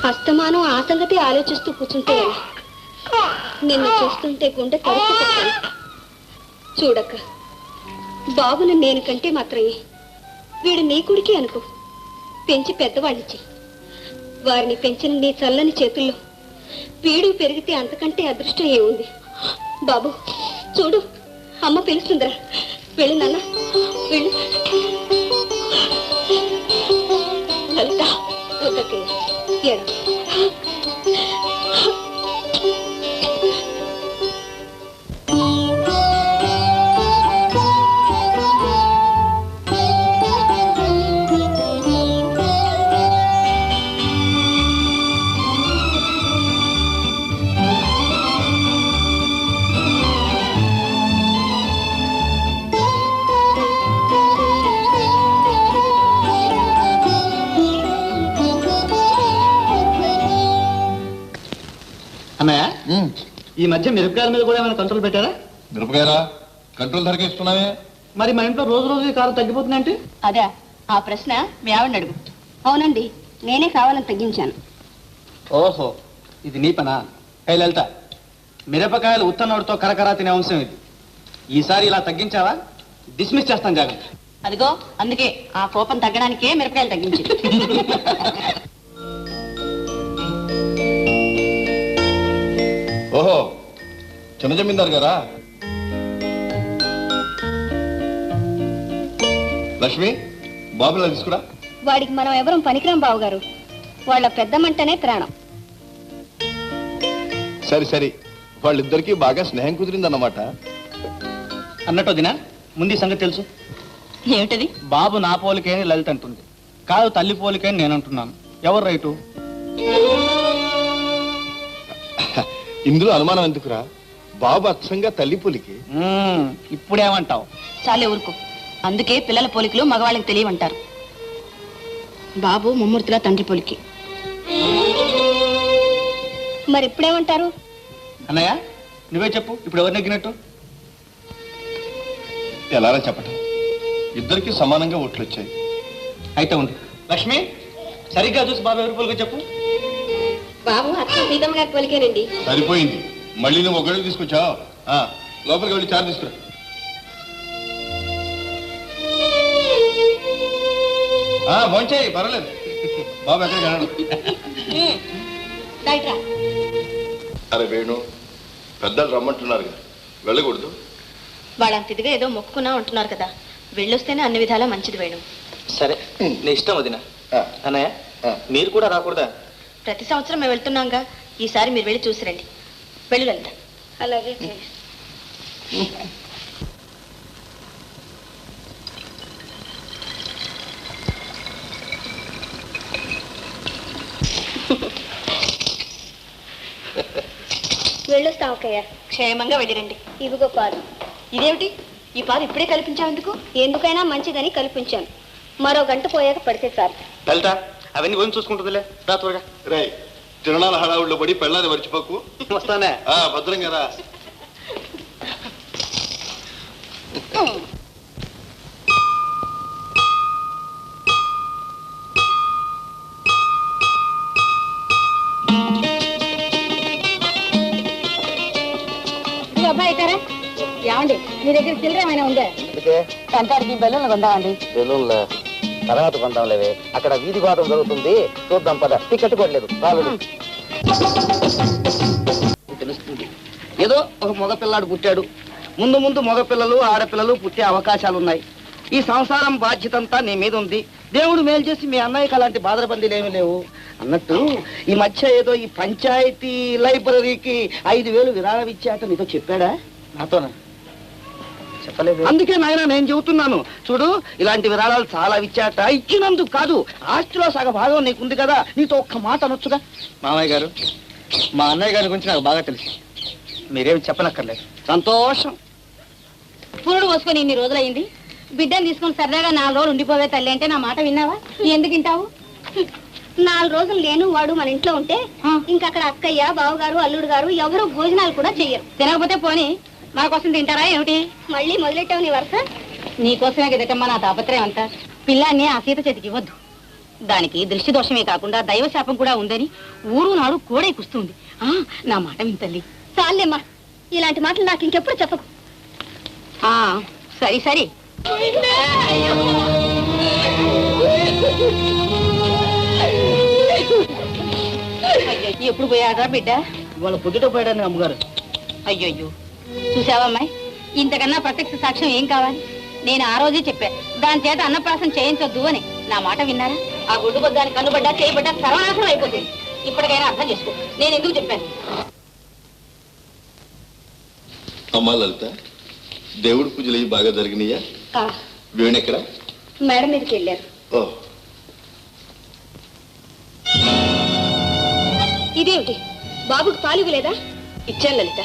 అస్తమానం ఆ సంగతి ఆలోచిస్తూ కూర్చుంటే నిన్ను చూస్తుంటే గుండె తరుపుకుంటాను. చూడక్క, బాబును నేను కంటే మాత్రమే వీడు నీ కొడుకే అనుకో. పెంచి పెద్దవాళ్ళు చెయ్యి. వారిని పెంచిన నీ చల్లని చేతుల్లో వీడు పెరిగితే అంతకంటే అదృష్టం ఏముంది? బాబు చూడు, అమ్మ పిలుస్తుందిరా. వెళ్ళు నాన్న, వెళ్ళు. లలిత వద్దకే ఏడు. అన్నయ్య, ఈ మధ్య మిరపకాయల మీద కూడా ఏమైనా కంట్రోల్ పెట్టారా? మిరపకాయలా కంట్రోల్ ధరకే ఇస్తున్నావే. మరి మన ఇంట్లో రోజు రోజు కారం తగ్గిపోతుందంటే? అదే ఆ ప్రశ్న మీ ఆవిడని అడుగు. అవునండి, నేనే కావాలని తగ్గించాను. ఓహో, ఇది నీ పనా? లలిత, మిరపకాయలు ఉత్తనోడితో కరకరా తినే అంశం ఇది. ఈసారి ఇలా తగ్గించావా డిస్మిస్ చేస్తాను, జాగ్రత్త. అదిగో అందుకే ఆ కోపం తగ్గడానికే మిరపకాయలు తగ్గించింది. ఓహో, చిన్న జమీందారు గారా? లక్ష్మి, బాబులా తీసుకురా. వాడికి మనం ఎవరం పనికిరాం బావగారు. వాళ్ళ పెద్దమంటనే ప్రాణం. సరి సరి, వాళ్ళిద్దరికీ బాగా స్నేహం కుదిరిందన్నమాట. అన్నట్టు వదినా, ముందు ఈ సంగతి తెలుసు. ఏమిటది? బాబు నా పోలికే అని లలిత అంటుంది. కాదు, తల్లి పోలికే అని నేను అంటున్నాను. ఎవరు రైటు? ఇందులో అనుమానం ఎందుకురా? బాబు అచ్చంగా తల్లి పోలికి. ఇప్పుడేమంటావు? చాలే ఊరుకో. అందుకే పిల్లల పోలికలు మగవాళ్ళకి తెలియమంటారు. బాబు ముమ్మూర్తిగా తండ్రి పోలికి. మరి ఇప్పుడేమంటారు? అన్నయ్య, నువ్వే చెప్పు, ఇప్పుడు ఎవరు నెగ్గినట్టు? ఎలారా చెప్పటం? ఇద్దరికి సమానంగా ఓట్లు వచ్చాయి. అయితే ఉండు. లక్ష్మి, సరిగ్గా చూసి బాబు ఎవరి పోలికో చెప్పు. బాబు అత్త సీతమ్మ గారి పోలికేనండి. సరిపోయింది. మళ్ళీ నువ్వు ఒకటి తీసుకొచ్చావు. లోపలికి వెళ్ళి చారు తీసుకురా. భోంచేయి, పర్వాలేదు. బాబు ఎక్కడికి వెళ్ళాడు? అరే వేణు, పెద్దలు రమ్మంటున్నారు కదా, వెళ్ళకూడదు? వాళ్ళంత ఇదిగా ఏదో మొక్కుకున్నా ఉంటున్నారు కదా, వెళ్ళొస్తేనే అన్ని విధాలా మంచిది వేణు. సరే, నీ ఇష్టం వదినా. అన్నయ్య, మీరు కూడా రాకూడదా? ప్రతి సంవత్సరం మేము వెళ్తున్నాంగా, ఈసారి మీరు వెళ్ళి చూసిరండి. వెళ్ళి వెళ్తా. అలాగే. వెళ్ళొస్తాం అక్కయ్య. క్షేమంగా వెళ్ళిరండి. ఇదిగో పాలు. ఇదేమిటి ఈ పాలు ఇప్పుడే కల్పించావు? ఎందుకు? ఎందుకైనా మంచిదని కల్పించాను. మరో గంట పోయాక పడితే చాలు. లలిత, అవన్నీ పోయి చూసుకుంటుందిలే, రా త్వరగా. రే, తిరణాల హడావుల్లో పడి పెళ్ళాన్ని మర్చిపోకు. వస్తానే. భద్రంగా రా. అబ్బాయి అయితారా? ఏమండి, మీ దగ్గర చిల్లర ఏమైనా ఉందా? కంటాడికి బెలూన్లు కొందామండి. బెలూన్ల తర్వాత కొందాంలేవే, అక్కడ వీధి వాదం జరుగుతుంది, చూద్దాం పద. టికెట్ కొట్టలేదు, రాలేదు. తెలుస్తుంది. ఏదో ఒక మగపిల్లాడు పుట్టాడు. ముందు ముందు మగపిల్లలు ఆడపిల్లలు పుట్టే అవకాశాలున్నాయి. ఈ సంసారం బాధ్యతంతా నీ మీద ఉంది. దేవుడు మేలు చేసి మీ అన్నయ్యకి అలాంటి బాధరబందీలు ఏమీ లేవు. అన్నట్టు ఈ మధ్య ఏదో ఈ పంచాయతీ లైబ్రరీకి 5,000 విరాళం ఇచ్చాట, నీతో చెప్పాడా? నాతోనా? చెప్పలేదు. అందుకే నాయన నేను చెబుతున్నాను. చూడు, ఇలాంటి విరాళాలు చాలా ఇచ్చాట. ఇచ్చినందుకు కాదు, ఆస్తిలో సగ భాగం నీకుంది కదా, నీతో ఒక్క మాట అనొచ్చుగా. మామయ్య గారు, మా అన్నయ్య గారి గురించి నాకు బాగా తెలుసు, మీరేమి చెప్పనక్కర్లేదు. సంతోషం. పురుడు పోసుకొని ఇన్ని రోజులైంది. బిడ్డను తీసుకొని సరదాగా 4 రోజులు ఉండిపోవే తల్లి అంటే నా మాట విన్నావా? ఎందుకు వింటావు? 4 రోజులు నేను వాడు మన ఇంట్లో ఉంటే ఇంకక్కడ అక్కయ్య, బావగారు, అల్లుడు గారు ఎవరు భోజనాలు కూడా చెయ్యరు. తినకపోతే పోనీ మా కోసం తింటారా ఏమిటి? మళ్ళీ మొదలెట్టావు నీ వరుస. నీకోసమే కదటమ్మా నా తాపత్రయం అంతా. పిల్లాన్ని ఆ సీత చేతికి ఇవ్వద్దు. దానికి దృష్టి దోషమే కాకుండా దైవశాపం కూడా ఉందని ఊరు నాడు కోడై కుస్తుంది. నా మాట వింతల్లి. చాలేమ్మా, ఇలాంటి మాటలు నాకు ఇంకెప్పుడు చెప్పకు. సరే సరే. ఎప్పుడు పోయాడా బిడ్డ? వాళ్ళ పొద్దుట పోయాడని అమ్మగారు. అయ్యో చూసావమ్మాయి, ఇంతకన్నా ప్రత్యక్ష సాక్ష్యం ఏం కావాలి? నేను ఆ రోజే చెప్పా, దాని చేత అన్నప్రాసం చేయించొద్దు అని. నా మాట విన్నారా? ఆ గుడ్డు బొద్దానికి కన్నుబడ్డా చేయబడ్డా సర్వనాశనం అయిపోతుంది. ఇప్పటికైనా అర్థం చేసుకో నేను ఎందుకు చెప్పాను. అమ్మా లలిత, దేవుడి పూజలు అవి బాగా జరిగినాయా? వేణెక్కడ? మేడ మీదకి వెళ్ళారు. ఓ, ఇదేమిటి, బాబుకి పాలు ఇవ్వలేదా? ఇచ్చాను లలిత.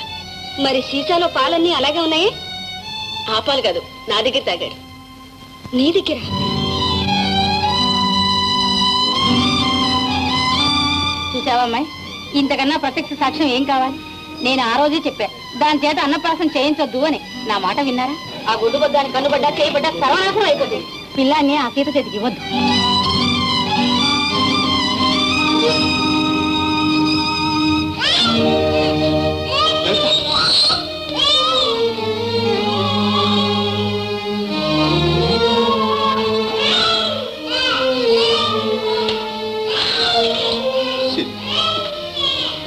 మరి సీసాలో పాలన్నీ అలాగే ఉన్నాయే? ఆ పాలు కాదు, నా దగ్గర తాగాడు. నీ దగ్గర? చూసావమ్మాయి, ఇంతకన్నా ప్రత్యక్ష సాక్ష్యం ఏం కావాలి? నేను ఆ రోజే చెప్పా, దాని చేత అన్నప్రాసం చేయించొద్దు అని. నా మాట విన్నారా? ఆ గుడ్డు బొద్దానికి కన్నుబడ్డా చేయబడ్డా సర్వనాశనం అయిపోతుంది. పిల్లాన్ని ఆ సీత చేతికి ఇవ్వద్దు.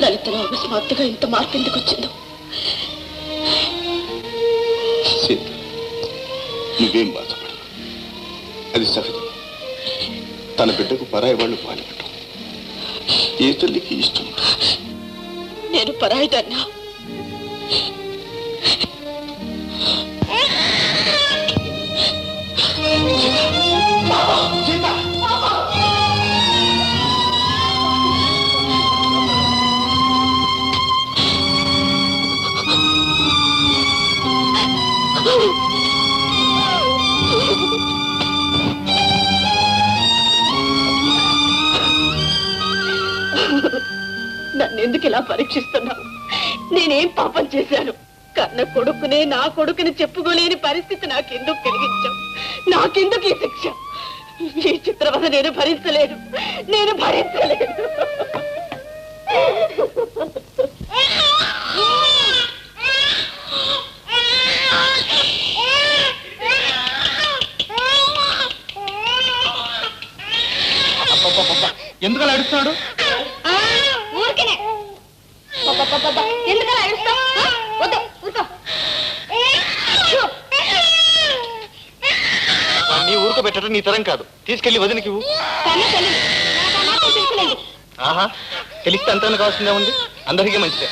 లలితలో అకస్మాత్తుగా ఇంత మార్పు ఎందుకు వచ్చిందో. నువ్వేం బాధపడు, అది సహజం. తన బిడ్డకు పరాయి వాళ్ళు పాల్గొట్టం ఏ తల్లికి ఇష్టం. నేను పరాయిదన్నా? నన్నెందుకు ఇలా పరీక్షిస్తున్నావు? నేనేం పాపం చేశాను? కన్న కొడుకునే నా కొడుకుని చెప్పుకోలేని పరిస్థితి నాకెందుకు కలిగించావు? నాకెందుకు ఈ శిక్ష? ఈ చిత్రవద నేను భరించలేను. ఎందుకలా అడుగుతున్నాడు? ఊరికేనే. ఎందుకలా ఏడుస్తావు? వద్దు, ఊరుకో. నీ ఊరుకు పెట్టడం నీ తరం కాదు. తీసుకెళ్లి వదినకి ఇవ్వు. కన్న తల్లి, నాకు ఆ మాత్రం తెలుసులేదు. ఆహా, తెలిస్తే అంతా కావాల్సిందే ఉంది. అందరికీ మంచిదే.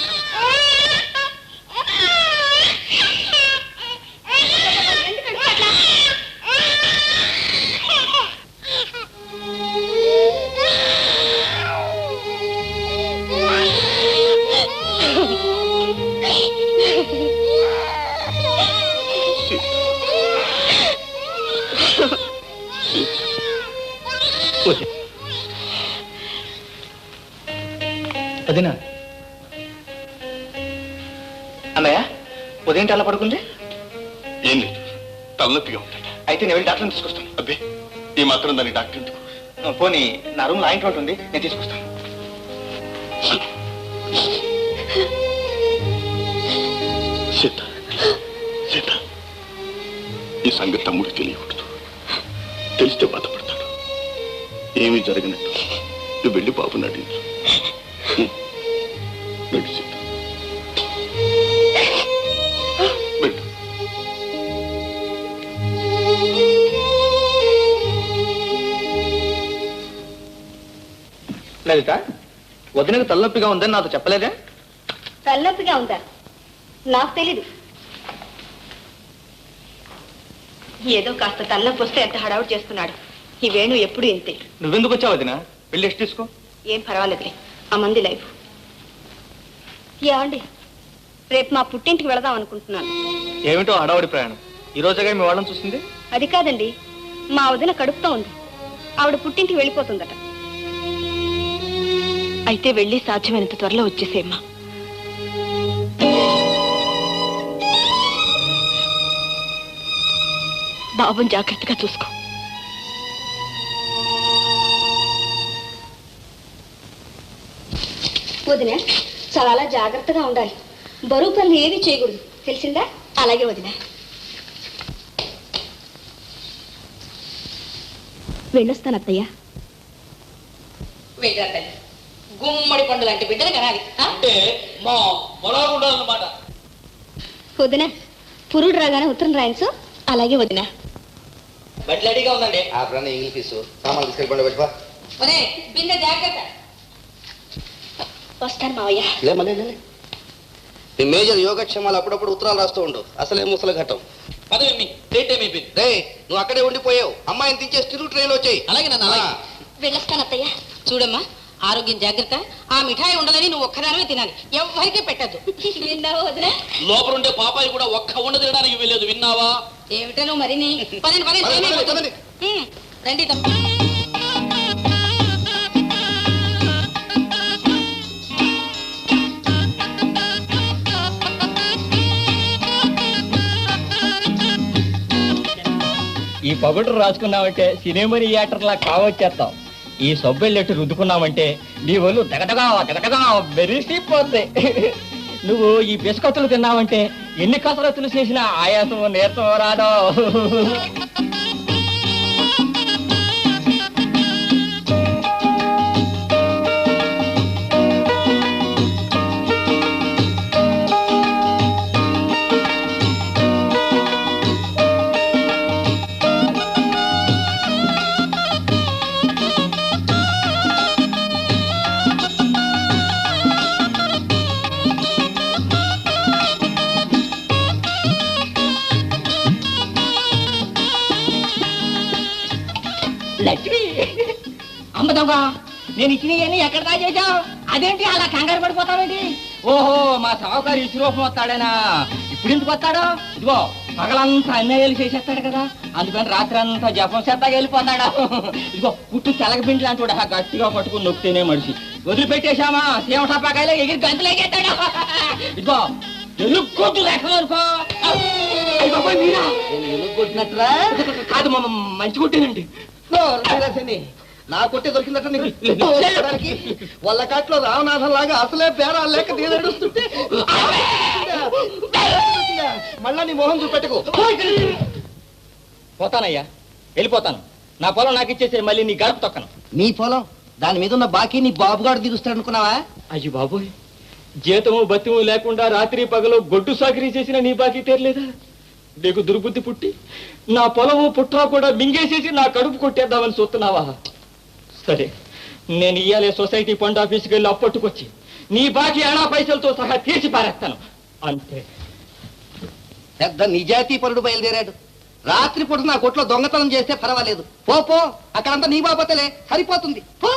వదినా, అన్నయ్య ఉదయం అలా పడుకుంది? ఏం లేదు, తలనొప్పిగా ఉందట. అయితే నేను వెళ్ళి డాక్టర్ని తీసుకొస్తాను. అబ్బే, ఈ మాత్రం దానికి డాక్టర్ ఎందుకు? పోనీ నా రూమ్ లో ఇంట్లో ఉంటుంది, నేను తీసుకొస్తాను. సీత, సీత, ఈ సంగతి తమ్ముడికి తెలియకూడదు. తెలిస్తే బాధపడతాడు. ఏమీ జరగనట్టు నువ్వు వెళ్ళి బాబు నటించు. నడు సీత, వెళ్ళు. లలిత, వదినకు తలనొప్పిగా ఉందని నాతో చెప్పలేదే? తలనొప్పిగా ఉందా? నాకు తెలీదు. ఏదో కాస్త తలనొప్పి వస్తే ఎంత హడావుడు చేస్తున్నాడు. ఈ వేణు ఎప్పుడు ఇంతే. నువ్వెందుకు వచ్చావు వదిన? వెళ్ళి రెస్ట్ తీసుకో. ఏం పర్వాలేదులే, ఆ మంది లైఫ్. ఏమండి, రేపు మా పుట్టింటికి వెళదాం అనుకుంటున్నాను. ఏమిటో హడావుడి ప్రయాణం? ఈ రోజుగా మీ వాళ్ళని చూసింది? అది కాదండి, మా వదిన కడుపుతో ఉంది. ఆవిడ పుట్టింటికి వెళ్ళిపోతుందట. అయితే వెళ్ళి సాధ్యమైనంత త్వరలో వచ్చేసేమ్మా. బాబుని జాగ్రత్తగా చూసుకో. వదిన చాలా జాగ్రత్తగా ఉండాలి. బరువు పనులు ఏవి చేయకూడదు, తెలిసిందా? అలాగే వదిన. వెళ్ళొస్తాను అత్తయ్య. వెళ్ళరా తల్లి, గుమ్మడి పండు లాంటి బిడ్డలు కనాలి. అంటే మా పొలాలు ఉండాలన్నమాట. వదిన పురుడు రాగానే ఉత్తరం రాయన్సు. అలాగే వదిన. బట్టి రెడీగా ఉందండి. ఆ ఫ్రెండ్ ఇంగ్లీష్ ఫీజు సామాన్లు తీసుకెళ్ళి పెట్టుకో. ఒరే బిందె జాగ్రత్త. వస్తాను మావయ్య. మీ మేజర్ యోగక్షేమాలు అప్పుడప్పుడు ఉత్తరాలు రాస్తూ ఉండు. అసలే ముసలి ఘట్టం. పదవి డేట్ టైం అయిపోయింది. రే నువ్వు అక్కడే ఉండిపోయావు. అమ్మాయిని దించేసి తిరుగు ట్రైన్ వచ్చాయి. అలాగే నన్ను అలాగే. వెళ్ళొస్తాను అత్తయ్య. చూడమ్మా, ఆరోగ్యం జాగ్రత్త. ఆ మిఠాయి ఉండదని నువ్వు ఒక్కదానివే తినాలి, ఎవరికీ పెట్టద్దు. విన్నావా వదిన? లోపల ఉండే పాపాయి కూడా ఒక్క ఉండ తినడానికి వెళ్ళలేదు, విన్నావా? ఏమిటో నువ్వు మరిని. పదండి పదండి, పదండి, టైం అయిపోతుంది. పదండి. రండి తప్ప. ఈ పగడు రాసుకున్నామంటే సినిమా థియేటర్లా కావచ్చేస్తాం. ఈ సబ్బెళ్ళెట్టు రుద్దుకున్నామంటే నీ ఒళ్ళు దగదగా మెరిసిపోద్ది. నువ్వు ఈ బిస్కత్తులు తిన్నావంటే ఎన్ని కసరత్తులు చేసినా ఆయాసం నీరసం రాదో. లక్ష్మి, అమ్మదవ్వా, నేను ఇచ్చినవన్నీ ఎక్కడ దాచేసావు? అదేంటి అలా కంగారు పడిపోతావేంటి? ఓహో, మా సావుకారు ఇసురూపం వస్తాడేనా? ఇప్పుడు ఎందుకు వస్తాడు? ఇదిగో పగలంతా అన్యాయాలు చేసేస్తాడు కదా, అందుకని రాత్రి అంతా జపం చేస్తాగా వెళ్ళిపోతాడు. ఇదిగో పుట్టు తెలగపిండి లాంటి వాడు గట్టిగా పట్టుకుని నొక్కితేనే మనిషి. వదిలిపెట్టేశామా సీమటపాకాయలు ఎగిరి గంతులేకెత్తాడు. ఇదిగో ఎలుగొట్టు లెక్కలు అనుకో. కొట్టినట్రా కాదు మంచి కొట్టేనండి. నా కొట్టే దొరికిందట నీకు వల్లకాట్లో రామనాథం లాగా అసలే పేరాలు లేక నేడుస్తుంటే మళ్ళా నీ మొహం చూపెట్టుకో. పోతానయ్యా, వెళ్ళిపోతాను. నా పొలం నాకు ఇచ్చేసే, మళ్ళీ నీ గడప తొక్కను. నీ పొలం దాని మీద ఉన్న బాకీ నీ బాబుగాడు దిగుస్తాడు అనుకున్నావా? అయ్యి బాబోయ్, జీతము బతిము లేకుండా రాత్రి పగలు గొడ్డు సాకిరీ చేసిన నీ బాకీ తీరలేదా? నీకు దుర్బుద్ధి పుట్టి నా పొలము పుట్టా కూడా మింగేసేసి నా కడుపు కొట్టేద్దామని చూస్తున్నావా? సరే, నేను ఇయ్యాలే సొసైటీ ఫండ్ ఆఫీస్కి వెళ్ళి అప్పట్టుకొచ్చి నీ బాకీ అనా పైసలతో సహా తీర్చి పారేస్తాను, అంతే. పెద్ద నిజాయితీ పరుడు బయలుదేరాడు. రాత్రి పూట నా కొట్లో దొంగతనం చేస్తే పర్వాలేదు, పో అక్కడంతా నీ బాబతలే సరిపోతుంది, పో.